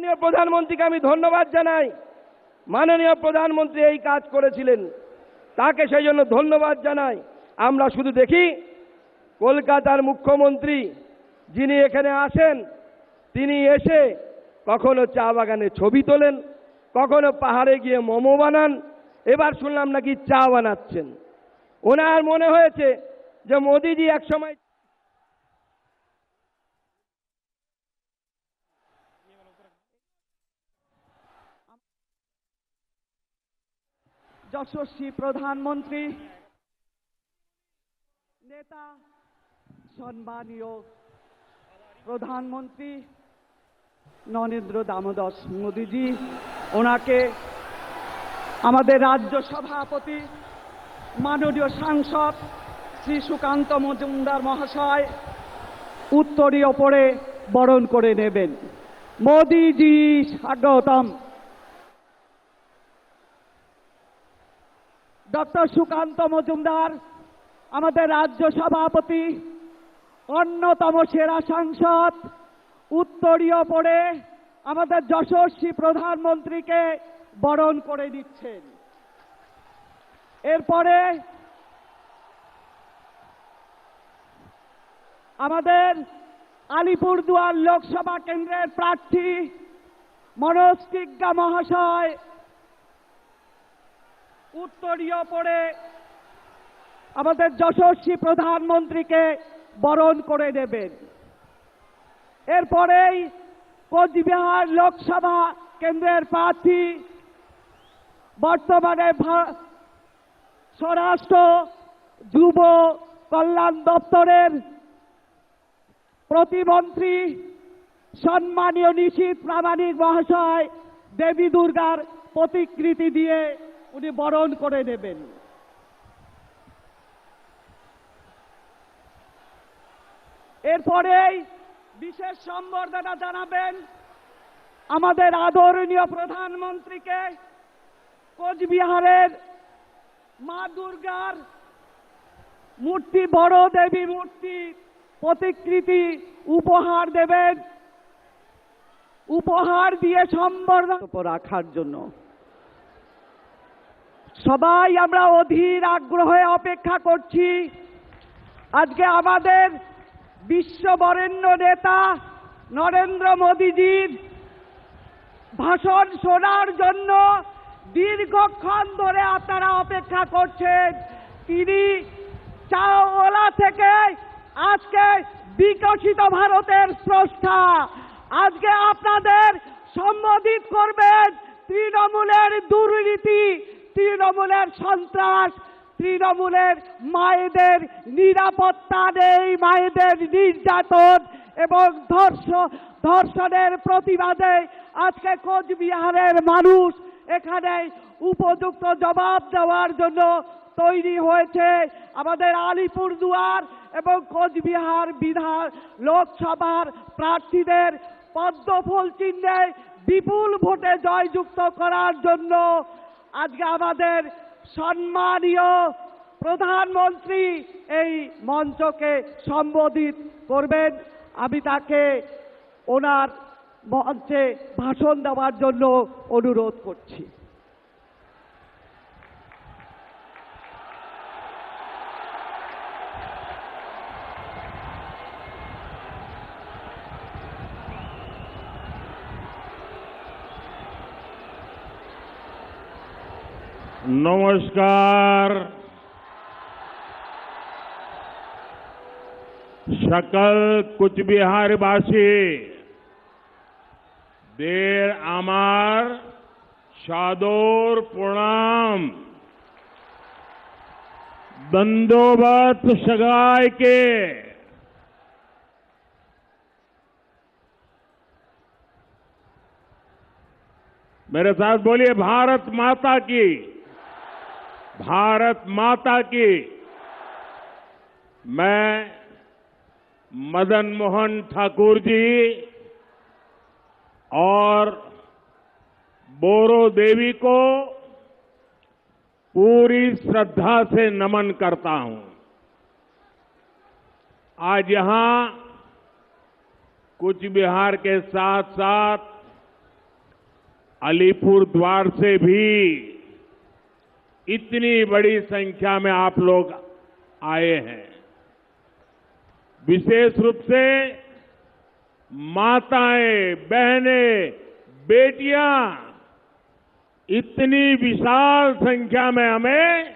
মাননীয় প্রধানমন্ত্রীকে আমি ধন্যবাদ জানাই। মাননীয় প্রধানমন্ত্রী এই কাজ করেছিলেন, তাকে সেই জন্য ধন্যবাদ জানাই। আমরা শুধু দেখি কলকাতার মুখ্যমন্ত্রী যিনি এখানে আসেন, তিনি এসে কখনো চা বাগানে ছবি তোলেন, কখনো পাহাড়ে গিয়ে মোমো বানান, এবার শুনলাম নাকি চা বানাচ্ছেন। ওনার মনে হয়েছে যে মোদিজি একসময় যশস্বী প্রধানমন্ত্রী নেতা সম্মানীয় প্রধানমন্ত্রী নরেন্দ্র দামোদর মোদীজি, ওনাকে আমাদের রাজ্য সভাপতি মাননীয় সাংসদ শ্রী সুকান্ত মজুমদার মহাশয় উত্তরীয় পরে বরণ করে নেবেন। মোদীজি স্বাগতম। ডক্টর সুকান্ত মজুমদার আমাদের রাজ্য সভাপতি, অন্যতম সেরা সাংসদ, উত্তরীয় পরে আমাদের যশস্বী প্রধানমন্ত্রীকে বরণ করে দিচ্ছেন। এরপরে আমাদের আলিপুরদুয়ার লোকসভা কেন্দ্রের প্রার্থী মনোজ টিগ্গা মহাশয় উত্তরীয় পরে আমাদের যশস্বী প্রধানমন্ত্রীকে বরণ করে দেবেন। এরপরেই কোচবিহার লোকসভা কেন্দ্রের প্রার্থী বর্তমানে স্বরাষ্ট্র যুব কল্যাণ দপ্তরের প্রতিমন্ত্রী সম্মানীয় নিশীথ প্রামাণিক মহাশয় দেবী দুর্গার প্রতিকৃতি দিয়ে উনি বরণ করে নেবেন। এরপরেই বিশেষ সম্বর্ধনা জানাবেন আমাদের আদরণীয় প্রধানমন্ত্রীকে কোচবিহারের মা দুর্গার মূর্তি, বড় দেবী মূর্তি প্রতিকৃতি উপহার দেবেন, উপহার দিয়ে সম্বর্ধনা রাখার জন্য। সবাই আমরা অধীর আগ্রহে অপেক্ষা করছি আজকে আমাদের বিশ্ববরেণ্য নেতা নরেন্দ্র মোদীজির ভাষণ শোনার জন্য। দীর্ঘক্ষণ ধরে আপনারা অপেক্ষা করছেন। তিনি চাওলা থেকে আজকে বিকশিত ভারতের স্রষ্টা। আজকে আপনাদের সম্বোধিত করবেন তৃণমূলের দুর্নীতি, তৃণমূলের সন্ত্রাস, তৃণমূলের মায়েদের নিরাপত্তা নেই, মায়েদের নির্যাতন এবং ধর্ষণের প্রতিবাদে আজকে কোচবিহারের মানুষ এখানে উপযুক্ত জবাব দেওয়ার জন্য তৈরি হয়েছে। আমাদের আলিপুরদুয়ার এবং কোচবিহার বিধান লোকসভার প্রার্থীদের পদ্মফুল চিহ্নে বিপুল ভোটে জয়যুক্ত করার জন্য আজকে আমাদের সম্মানীয় প্রধানমন্ত্রী এই মঞ্চকে সম্বোধিত করবেন। আমি তাকে ওনার মঞ্চে ভাষণ দেওয়ার জন্য অনুরোধ করছি। নমস্কার। সকল কুচবিহারবাসী দের আমার সাদর প্রণাম। दंडोवत सगाई के मेरे साथ बोलिए, भारत माता की, भारत माता की। मैं मदन मोहन ठाकुर जी और बोरो देवी को पूरी श्रद्धा से नमन करता हूं। आज यहां कुचबिहार के साथ साथ अलीपुर द्वार से भी इतनी बड़ी संख्या में आप लोग आए हैं। विशेष रूप से माताएं, बहनें, बेटियां इतनी विशाल संख्या में हमें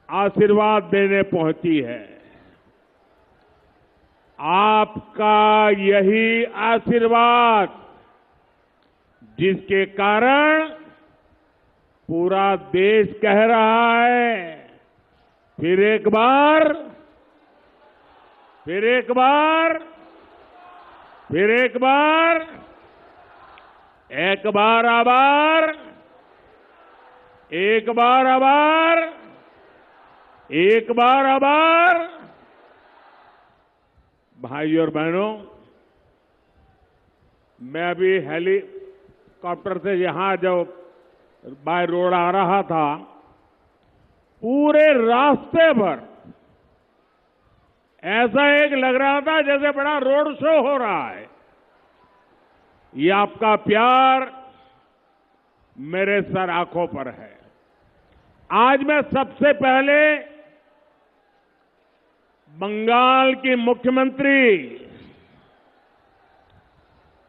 आशीर्वाद देने पहुंची है। आपका यही आशीर्वाद जिसके कारण पूरा देश कह रहा है, फिर एक बार, फिर एक बार, फिर एक बार, एक बार आभार, एक बार आभार, एक बार आभार। भाइयों और बहनों, मैं अभी हेलीकॉप्टर से यहां जब बाय रोड आ रहा था, पूरे रास्ते भर ऐसा एक लग रहा था जैसे बड़ा रोड शो हो रहा है। ये आपका प्यार मेरे सर आंखों पर है। आज मैं सबसे पहले बंगाल की मुख्यमंत्री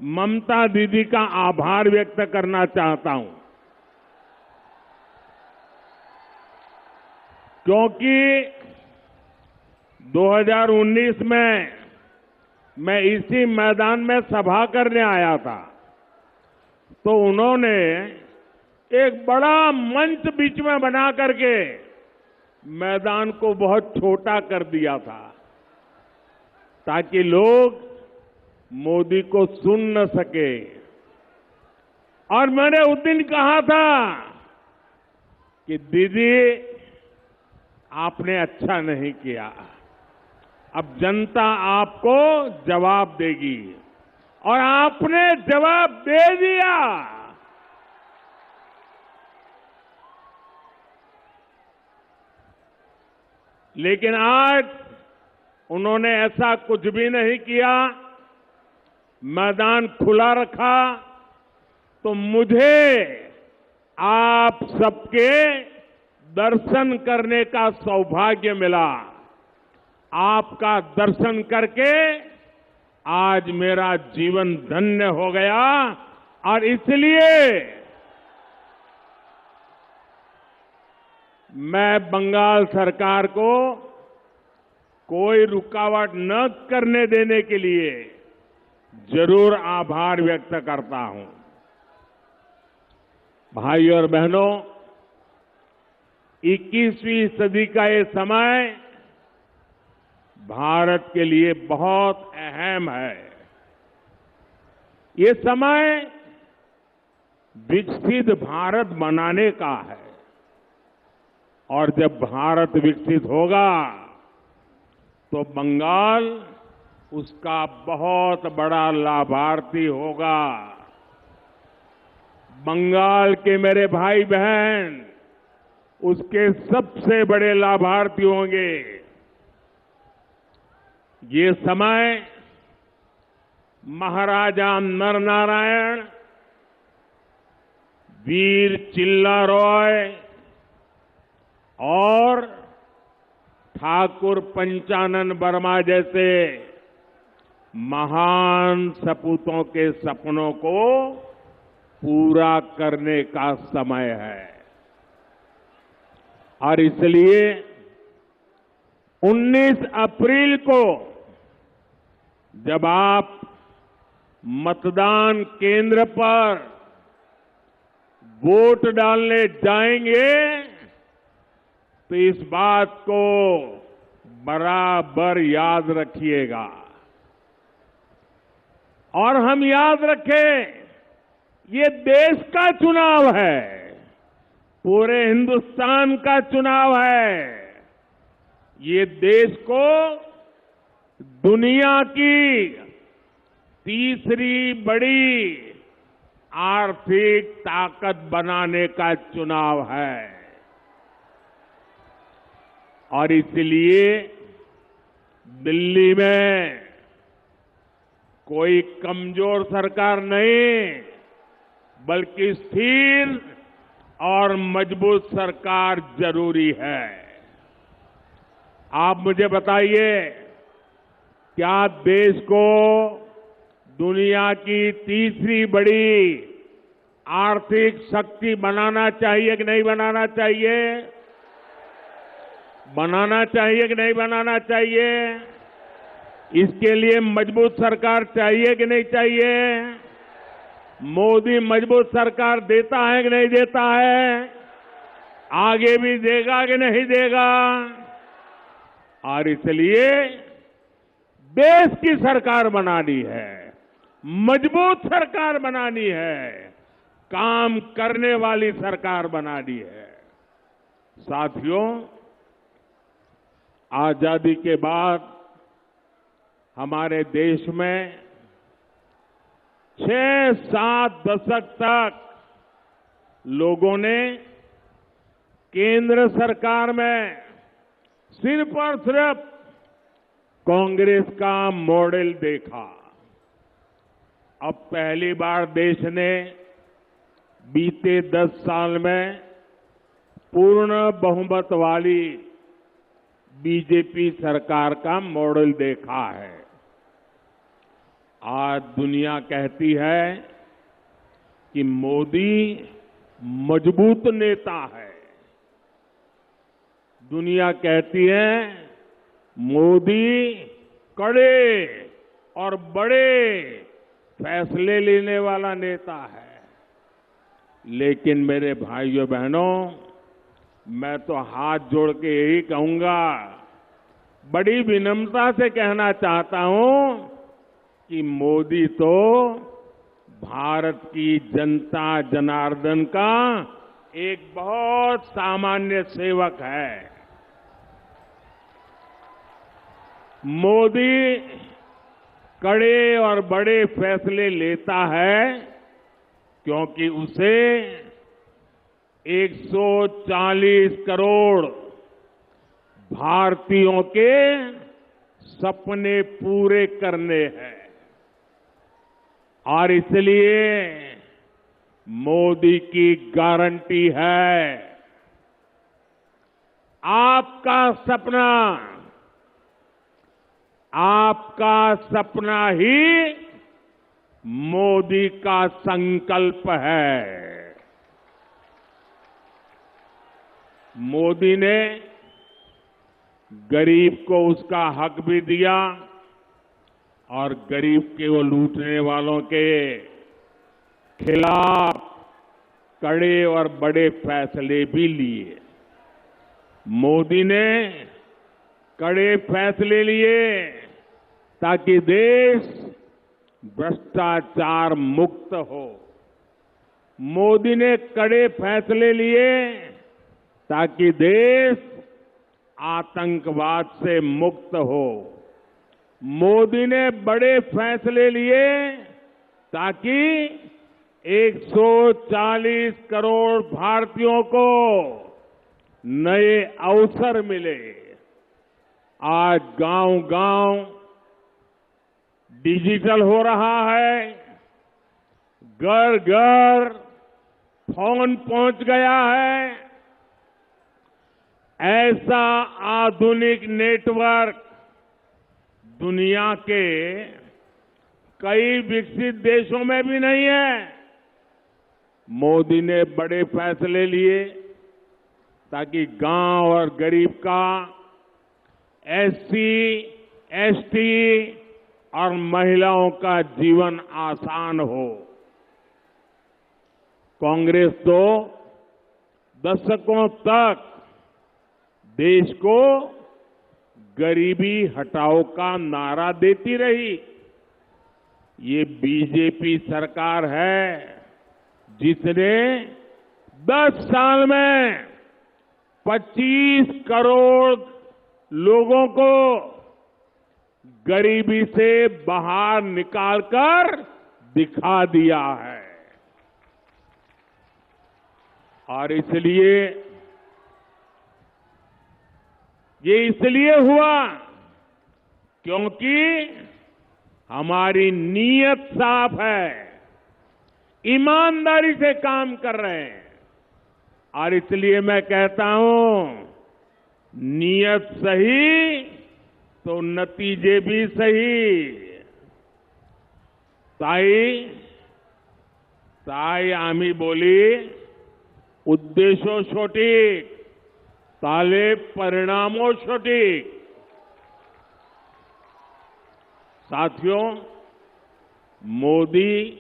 ममता दीदी का आभार व्यक्त करना चाहता हूं, क्योंकि 2019 में मैं इसी मैदान में सभा करने आया था, तो उन्होंने एक बड़ा मंच बीच में बना करके मैदान को बहुत छोटा कर दिया था, ताकि लोग मोदी को सुन न सके। और मैंने उस दिन कहा था कि दीदी आपने अच्छा नहीं किया, अब जनता आपको जवाब देगी, और आपने जवाब दे दिया। लेकिन आज उन्होंने ऐसा कुछ भी नहीं किया, मैदान खुला रखा, तो मुझे आप सबके दर्शन करने का सौभाग्य मिला। आपका दर्शन करके आज मेरा जीवन धन्य हो गया, और इसलिए मैं बंगाल सरकार को कोई रुकावट न करने देने के लिए जरूर आभार व्यक्त करता हूं। भाइयों और बहनों, 21वीं सदी का ये समय भारत के लिए बहुत अहम है। ये समय विकसित भारत बनाने का है, और जब भारत विकसित होगा तो बंगाल उसका बहुत बड़ा लाभार्थी होगा। बंगाल के मेरे भाई बहन उसके सबसे बड़े लाभार्थी होंगे। ये समय महाराजा नरनारायण, वीर चिल्ला रॉय और ठाकुर पंचानन वर्मा जैसे महान सपूतों के सपनों को पूरा करने का समय है। और इसलिए 19 अप्रैल को जब आप मतदान केंद्र पर वोट डालने जाएंगे, तो इस बात को बराबर याद रखिएगा। और हम याद रखें, ये देश का चुनाव है, पूरे हिंदुस्तान का चुनाव है। ये देश को दुनिया की तीसरी बड़ी आर्थिक ताकत बनाने का चुनाव है। और इसलिए दिल्ली में कोई कमजोर सरकार नहीं, बल्कि स्थिर और मजबूत सरकार जरूरी है। आप मुझे बताइए, क्या देश को दुनिया की तीसरी बड़ी आर्थिक शक्ति बनाना चाहिए कि नहीं बनाना चाहिए? बनाना चाहिए कि नहीं बनाना चाहिए? इसके लिए मजबूत सरकार चाहिए कि नहीं चाहिए? मोदी मजबूत सरकार देता है कि नहीं देता है? आगे भी देगा कि नहीं देगा? और इसलिए देश की सरकार बनानी है, मजबूत सरकार बनानी है, काम करने वाली सरकार बनानी है। साथियों, आजादी के बाद हमारे देश में 6-7 दशक तक लोगों ने केंद्र सरकार में सिर्फ और सिर्फ कांग्रेस का मॉडल देखा। अब पहली बार देश ने बीते 10 साल में पूर्ण बहुमत वाली बीजेपी सरकार का मॉडल देखा है। आज दुनिया कहती है कि मोदी मजबूत नेता है। दुनिया कहती है मोदी कड़े और बड़े फैसले लेने वाला नेता है। लेकिन मेरे भाइयों बहनों, मैं तो हाथ जोड़ के यही कहूंगा, बड़ी विनम्रता से कहना चाहता हूं कि मोदी तो भारत की जनता जनार्दन का एक बहुत सामान्य सेवक है। मोदी कड़े और बड़े फैसले लेता है क्योंकि उसे 140 करोड़ भारतीयों के सपने पूरे करने हैं। और इसलिए मोदी की गारंटी है, आपका सपना ही मोदी का संकल्प है। मोदी ने गरीब को उसका हक भी दिया और गरीब के वो लूटने वालों के खिलाफ कड़े और बड़े फैसले भी लिए। मोदी ने कड़े फैसले लिए ताकि देश भ्रष्टाचार मुक्त हो। मोदी ने कड़े फैसले लिए ताकि देश आतंकवाद से मुक्त हो। मोदी ने बड़े फैसले लिए ताकि 140 करोड़ भारतीयों को नए अवसर मिले। आज गांव-गांव डिजिटल हो रहा है, घर-घर फोन पहुंच गया है। ऐसा आधुनिक नेटवर्क दुनिया के कई विकसित देशों में भी नहीं है। मोदी ने बड़े फैसले लिए ताकि गांव और गरीब का, एससी, एसटी और महिलाओं का जीवन आसान हो। कांग्रेस तो दशकों तक देश को गरीबी हटाओ का नारा देती रही। ये बीजेपी सरकार है जिसने 10 साल में 25 करोड़ लोगों को गरीबी से बाहर निकालकर दिखा दिया है। और ये इसलिए हुआ क्योंकि हमारी नीयत साफ है। ईमानदारी से काम कर रहे हैं। और इसलिए मैं कहता हूं, नीयत सही तो नतीजे भी सही। ताई आम्ही बोली, उद्देशो सटीक ताले परिणामों सटीक। साथियों, मोदी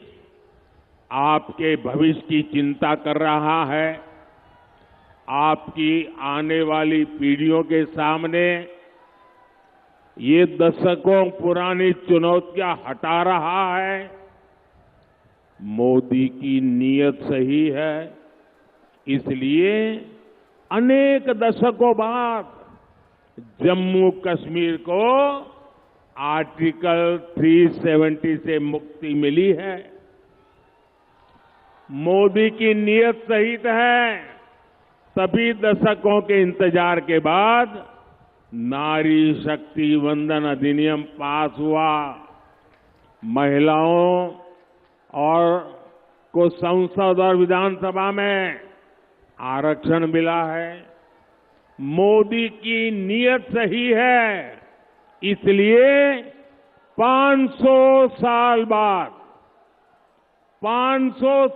आपके भविष्य की चिंता कर रहा है। आपकी आने वाली पीढ़ियों के सामने ये दशकों पुरानी चुनौतियां हटा रहा है। मोदी की नीयत सही है, इसलिए अनेक दशकों बाद जम्मू कश्मीर को आर्टिकल 370 से मुक्ति मिली है। मोदी की नीयत सही है, तभी दशकों के इंतजार के बाद नारी शक्ति वंदन अधिनियम पास हुआ। महिलाओं और को संसद और विधानसभा में आरक्षण मिला है। मोदी की नीयत सही है, इसलिए 500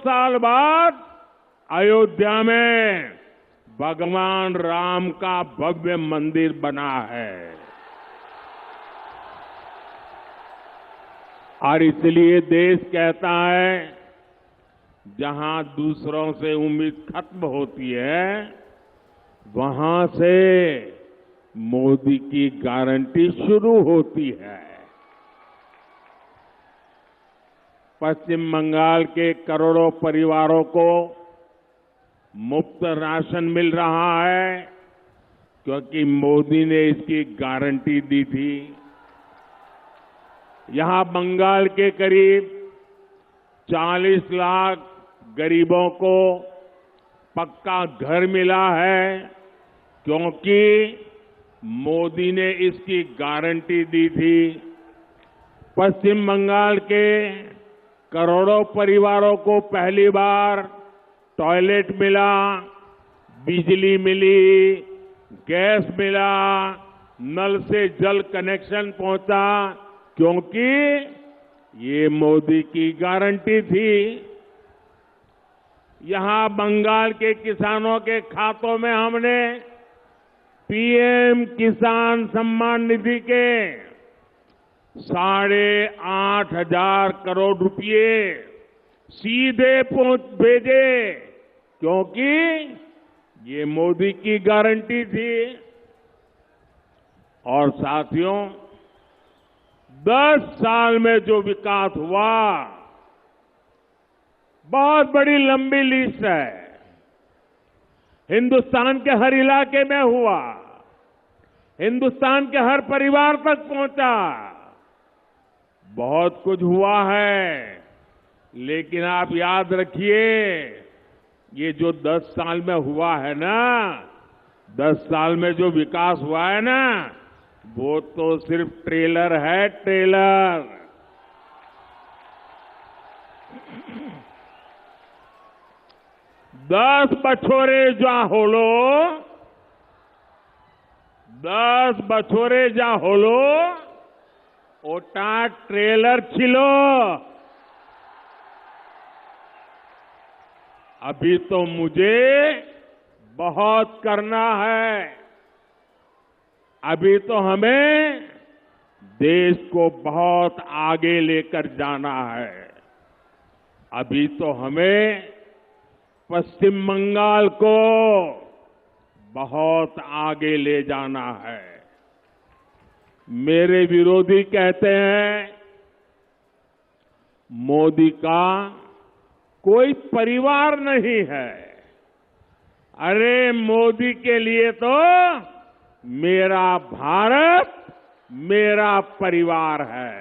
साल बाद अयोध्या में भगवान राम का भव्य मंदिर बना है। और इसलिए देश कहता है, जहां दूसरों से उम्मीद खत्म होती है, वहां से मोदी की गारंटी शुरू होती है। पश्चिम बंगाल के करोड़ों परिवारों को मुफ्त राशन मिल रहा है, क्योंकि मोदी ने इसकी गारंटी दी थी। यहां बंगाल के करीब 40 लाख गरीबों को पक्का घर मिला है, क्योंकि मोदी ने इसकी गारंटी दी थी। पश्चिम बंगाल के करोड़ों परिवारों को पहली बार टॉयलेट मिला, बिजली मिली, गैस मिला, नल से जल कनेक्शन पहुंचा, क्योंकि ये मोदी की गारंटी थी। यहां बंगाल के किसानों के खातों में हमने पीएम किसान सम्मान निधि के 8,500 करोड़ रुपए सीधे भेजे, क्योंकि ये मोदी की गारंटी थी। और साथियों, 10 साल में जो विकास हुआ, बहुत बड़ी लंबी लिस्ट है। हिंदुस्तान के हर इलाके में हुआ, हिंदुस्तान के हर परिवार तक पहुंचा। बहुत कुछ हुआ है, लेकिन आप याद रखिए, ये जो 10 साल में हुआ है ना, 10 साल में जो विकास हुआ है ना, वो तो सिर्फ ट्रेलर है, ट्रेलर। दस बछोरे जा होलो ओटा ट्रेलर छिलो। अभी तो मुझे बहुत करना है। अभी तो हमें देश को बहुत आगे लेकर जाना है। अभी तो हमें पश्चिम बंगाल को बहुत आगे ले जाना है। मेरे विरोधी कहते हैं, मोदी का कोई परिवार नहीं है। अरे मोदी के लिए तो मेरा भारत मेरा परिवार है।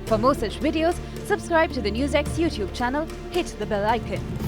For more such videos, subscribe to the NewsX YouTube channel, hit the bell icon.